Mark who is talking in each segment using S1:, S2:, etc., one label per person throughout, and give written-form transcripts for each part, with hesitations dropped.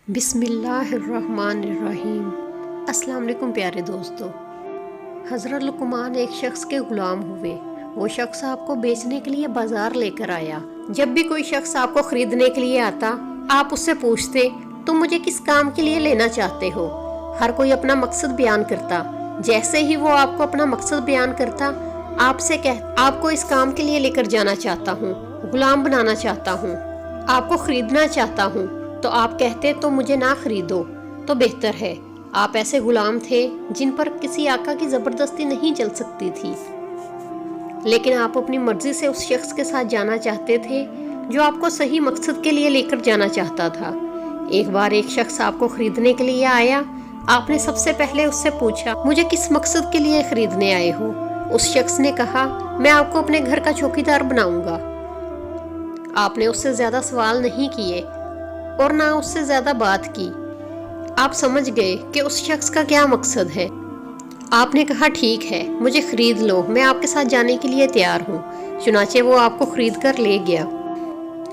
S1: بسم اللہ الرحمن الرحیم۔ السلام علیکم پیارے دوستو۔ حضرت لقمان ایک شخص کے غلام ہوئے۔ وہ شخص آپ کو بیچنے کے لیے بازار لے کر آیا۔ جب بھی کوئی شخص آپ کو خریدنے کے لیے آتا، آپ اس سے پوچھتے تم مجھے کس کام کے لیے لینا چاہتے ہو۔ ہر کوئی اپنا مقصد بیان کرتا۔ جیسے ہی وہ آپ کو اپنا مقصد بیان کرتا، آپ کو اس کام کے لیے لے کر جانا چاہتا ہوں، غلام بنانا چاہتا ہوں، آپ کو خریدنا چاہتا ہوں، تو آپ کہتے تو مجھے نہ خریدو تو بہتر ہے۔ آپ ایسے غلام تھے جن پر کسی آقا کی زبردستی نہیں چل سکتی تھی، لیکن آپ اپنی مرضی سے اس شخص کے ساتھ جانا چاہتے تھے جو آپ کو صحیح مقصد کے لیے لے کر جانا چاہتا تھا۔ ایک بار ایک شخص آپ کو خریدنے کے لیے آیا۔ آپ نے سب سے پہلے اس سے پوچھا مجھے کس مقصد کے لیے خریدنے آئے ہو؟ اس شخص نے کہا میں آپ کو اپنے گھر کا چوکیدار بناؤں گا۔ آپ نے اس سے زیادہ سوال نہیں کیے اور نہ اس سے زیادہ بات کی۔ آپ سمجھ گئے کہ اس شخص کا کیا مقصد ہے۔ آپ نے کہا ٹھیک ہے، مجھے خرید لو، میں آپ کے ساتھ جانے کے لیے تیار ہوں۔ چنانچہ وہ آپ کو خرید کر لے گیا۔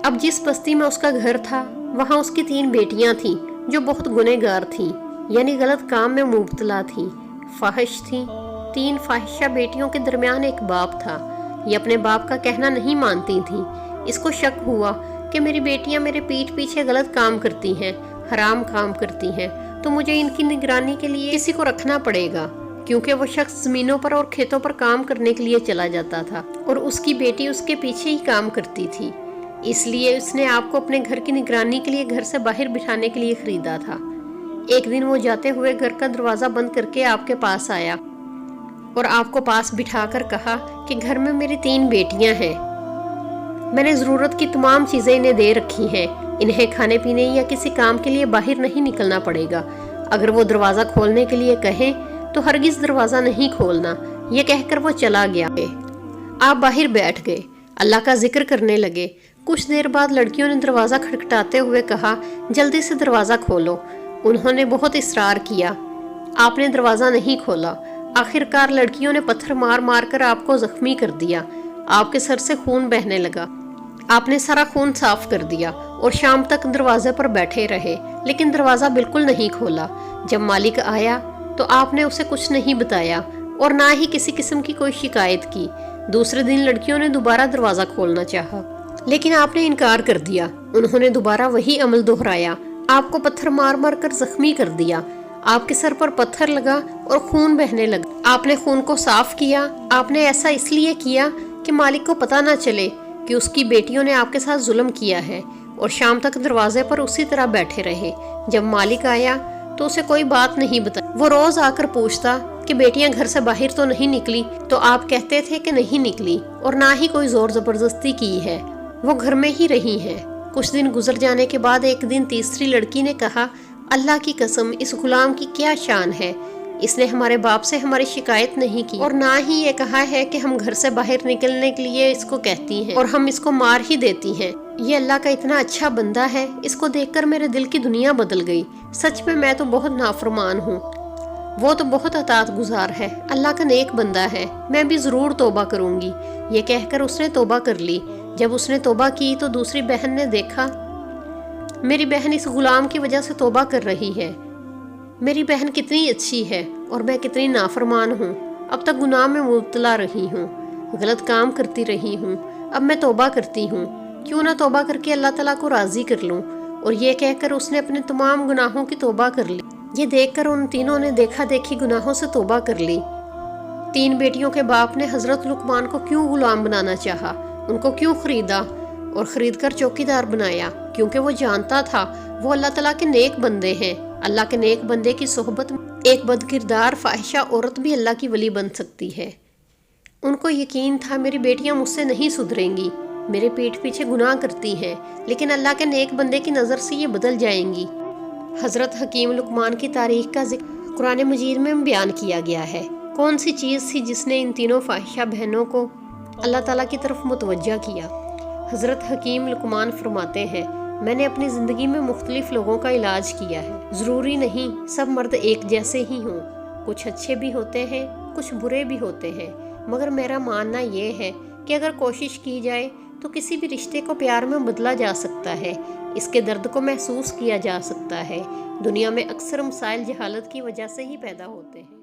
S1: اب جس بستی میں اس کا گھر تھا، وہاں اس کی 3 بیٹیاں تھیں جو بہت گنہگار تھیں، یعنی غلط کام میں مبتلا تھیں، فاحش تھیں۔ 3 فاحشہ بیٹیوں کے درمیان ایک باپ تھا۔ یہ اپنے باپ کا کہنا نہیں مانتی تھیں۔ اس کو شک ہوا کہ میری بیٹیاں میرے پیٹھ پیچھے غلط کام کرتی ہیں، حرام کام کرتی ہیں، تو مجھے ان کی نگرانی کے لیے کسی کو رکھنا پڑے گا، کیونکہ وہ شخص زمینوں پر اور کھیتوں پر کام کرنے کے لیے چلا جاتا تھا اور اس کی بیٹی اس کے پیچھے ہی کام کرتی تھی۔ اس لیے اس نے آپ کو اپنے گھر کی نگرانی کے لیے گھر سے باہر بٹھانے کے لیے خریدا تھا۔ ایک دن وہ جاتے ہوئے گھر کا دروازہ بند کر کے آپ کے پاس آیا اور آپ کو پاس بٹھا کر کہا کہ گھر میں میری 3 بیٹیاں ہیں، میں نے ضرورت کی تمام چیزیں انہیں دے رکھی ہیں، انہیں کھانے پینے یا کسی کام کے لیے باہر نہیں نکلنا پڑے گا۔ اگر وہ دروازہ کھولنے کے لیے کہیں تو ہرگز دروازہ نہیں کھولنا۔ یہ کہہ کر وہ چلا گیا۔ آپ باہر بیٹھ گئے، اللہ کا ذکر کرنے لگے۔ کچھ دیر بعد لڑکیوں نے دروازہ کھٹکھٹاتے ہوئے کہا جلدی سے دروازہ کھولو۔ انہوں نے بہت اصرار کیا۔ آپ نے دروازہ نہیں کھولا۔ آخر کار لڑکیوں نے پتھر مار مار کر آپ کو زخمی کر دیا۔ آپ کے سر سے خون بہنے لگا۔ آپ نے سارا خون صاف کر دیا اور شام تک دروازے پر بیٹھے رہے، لیکن دروازہ بالکل نہیں کھولا۔ جب مالک آیا تو آپ نے اسے کچھ نہیں بتایا اور نہ ہی کسی قسم کی کوئی شکایت کی۔ دوسرے دن لڑکیوں نے دوبارہ دروازہ کھولنا چاہا، لیکن آپ نے انکار کر دیا۔ انہوں نے دوبارہ وہی عمل دہرایا، آپ کو پتھر مار مار کر زخمی کر دیا۔ آپ کے سر پر پتھر لگا اور خون بہنے لگا۔ آپ نے خون کو صاف کیا۔ آپ نے ایسا اس لیے کیا کہ مالک کو پتہ نہ چلے کہ اس کی بیٹیوں نے آپ کے ساتھ ظلم کیا ہے، اور شام تک دروازے پر اسی طرح بیٹھے رہے۔ جب مالک آیا تو اسے کوئی بات نہیں بتائی۔ وہ روز آ کر پوچھتا کہ بیٹیاں گھر سے باہر تو نہیں نکلی، تو آپ کہتے تھے کہ نہیں نکلی اور نہ ہی کوئی زور زبردستی کی ہے، وہ گھر میں ہی رہی ہیں۔ کچھ دن گزر جانے کے بعد ایک دن تیسری لڑکی نے کہا اللہ کی قسم اس غلام کی کیا شان ہے، اس نے ہمارے باپ سے ہماری شکایت نہیں کی اور نہ ہی یہ کہا ہے کہ ہم گھر سے باہر نکلنے کے لیے اس کو کہتی ہیں اور ہم اس کو مار ہی دیتی ہیں۔ یہ اللہ کا اتنا اچھا بندہ ہے، اس کو دیکھ کر میرے دل کی دنیا بدل گئی۔ سچ میں تو بہت نافرمان ہوں، وہ تو بہت اطاعت گزار ہے، اللہ کا نیک بندہ ہے، میں بھی ضرور توبہ کروں گی۔ یہ کہہ کر اس نے توبہ کر لی۔ جب اس نے توبہ کی تو دوسری بہن نے دیکھا میری بہن اس غلام کی وجہ سے توبہ کر رہی ہے، میری بہن کتنی اچھی ہے اور میں کتنی نافرمان ہوں، اب تک گناہ میں مبتلا رہی ہوں، غلط کام کرتی رہی ہوں، اب میں توبہ کرتی ہوں، کیوں نہ توبہ کر کے اللہ تعالیٰ کو راضی کر لوں۔ اور یہ کہہ کر اس نے اپنے تمام گناہوں کی توبہ کر لی۔ یہ دیکھ کر ان تینوں نے دیکھا دیکھی گناہوں سے توبہ کر لی۔ 3 بیٹیوں کے باپ نے حضرت لقمان کو کیوں غلام بنانا چاہا، ان کو کیوں خریدا اور خرید کر چوکیدار بنایا؟ کیونکہ وہ جانتا تھا وہ اللہ تعالیٰ کے نیک بندے ہیں۔ اللہ کے نیک بندے کی صحبت میں ایک بد کردار فاحشہ عورت بھی اللہ کی ولی بن سکتی ہے۔ ان کو یقین تھا میری بیٹیاں مجھ سے نہیں سدھریں گی، میرے پیٹھ پیچھے گناہ کرتی ہیں، لیکن اللہ کے نیک بندے کی نظر سے یہ بدل جائیں گی۔ حضرت حکیم لقمان کی تاریخ کا ذکر قرآن مجید میں بیان کیا گیا ہے۔ کون سی چیز تھی جس نے ان تینوں فاحشہ بہنوں کو اللہ تعالیٰ کی طرف متوجہ کیا؟ حضرت حکیم لقمان فرماتے ہیں میں نے اپنی زندگی میں مختلف لوگوں کا علاج کیا ہے۔ ضروری نہیں سب مرد ایک جیسے ہی ہوں، کچھ اچھے بھی ہوتے ہیں، کچھ برے بھی ہوتے ہیں، مگر میرا ماننا یہ ہے کہ اگر کوشش کی جائے تو کسی بھی رشتے کو پیار میں بدلا جا سکتا ہے۔ اس کے درد کو محسوس کیا جا سکتا ہے۔ دنیا میں اکثر مسائل جہالت کی وجہ سے ہی پیدا ہوتے ہیں۔